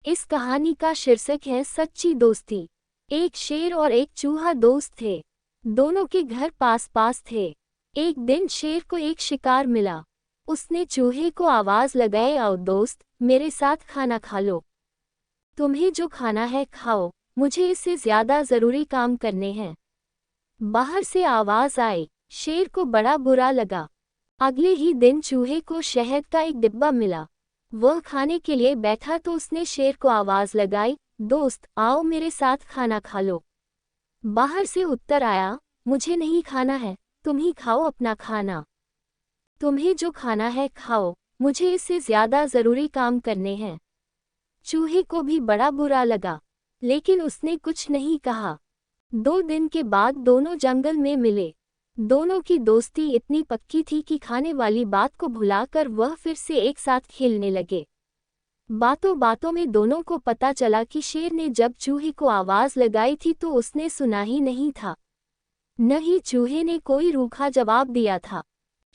इस कहानी का शीर्षक है सच्ची दोस्ती। एक शेर और एक चूहा दोस्त थे। दोनों के घर पास पास थे। एक दिन शेर को एक शिकार मिला। उसने चूहे को आवाज लगाई, आओ दोस्त, मेरे साथ खाना खा लो। तुम्हें जो खाना है खाओ, मुझे इससे ज्यादा जरूरी काम करने हैं। बाहर से आवाज आई। शेर को बड़ा बुरा लगा। अगले ही दिन चूहे को शहद का एक डिब्बा मिला। वह खाने के लिए बैठा तो उसने शेर को आवाज लगाई, दोस्त आओ मेरे साथ खाना खा लो। बाहर से उत्तर आया, मुझे नहीं खाना है, तुम ही खाओ अपना खाना। तुम्हें जो खाना है खाओ, मुझे इससे ज्यादा जरूरी काम करने हैं। चूहे को भी बड़ा बुरा लगा, लेकिन उसने कुछ नहीं कहा। 2 दिन के बाद दोनों जंगल में मिले। दोनों की दोस्ती इतनी पक्की थी कि खाने वाली बात को भुलाकर वह फिर से एक साथ खेलने लगे। बातों बातों में दोनों को पता चला कि शेर ने जब चूहे को आवाज लगाई थी तो उसने सुना ही नहीं था, न ही चूहे ने कोई रूखा जवाब दिया था।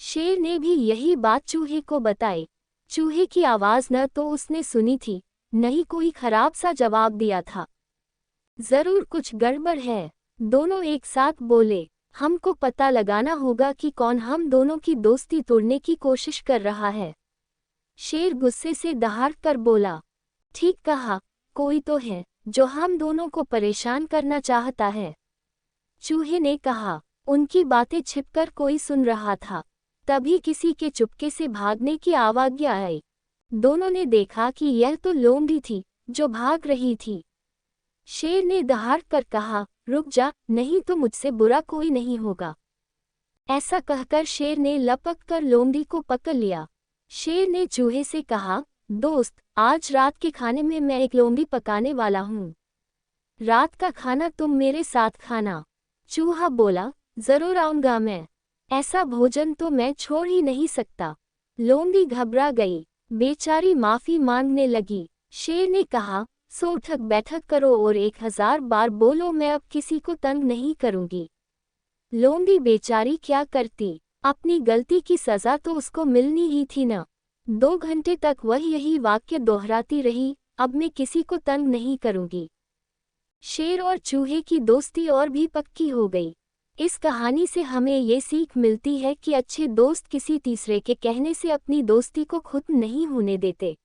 शेर ने भी यही बात चूहे को बताई। चूहे की आवाज न तो उसने सुनी थी, न ही कोई खराब सा जवाब दिया था। जरूर कुछ गड़बड़ है, दोनों एक साथ बोले। हमको पता लगाना होगा कि कौन हम दोनों की दोस्ती तोड़ने की कोशिश कर रहा है। शेर गुस्से से दहाड़ कर बोला, ठीक कहा, कोई तो है जो हम दोनों को परेशान करना चाहता है। चूहे ने कहा, उनकी बातें छिपकर कोई सुन रहा था। तभी किसी के चुपके से भागने की आवाज़ आई। दोनों ने देखा कि यह तो लोमड़ी थी जो भाग रही थी। शेर ने दहाड़ कर कहा, रुक जा, नहीं तो मुझसे बुरा कोई नहीं होगा। ऐसा कहकर शेर ने लपक कर लोमड़ी को पकड़ लिया। शेर ने चूहे से कहा, दोस्त, आज रात के खाने में मैं एक लोमड़ी पकाने वाला हूँ। रात का खाना तुम मेरे साथ खाना। चूहा बोला, जरूर आऊंगा मैं, ऐसा भोजन तो मैं छोड़ ही नहीं सकता। लोमड़ी घबरा गई, बेचारी माफी मांगने लगी। शेर ने कहा, सो उठक बैठक करो और 1000 बार बोलो, मैं अब किसी को तंग नहीं करूंगी। लोमड़ी बेचारी क्या करती, अपनी गलती की सजा तो उसको मिलनी ही थी न। 2 घंटे तक वह यही वाक्य दोहराती रही, अब मैं किसी को तंग नहीं करूंगी। शेर और चूहे की दोस्ती और भी पक्की हो गई। इस कहानी से हमें ये सीख मिलती है कि अच्छे दोस्त किसी तीसरे के कहने से अपनी दोस्ती को खुद नहीं होने देते।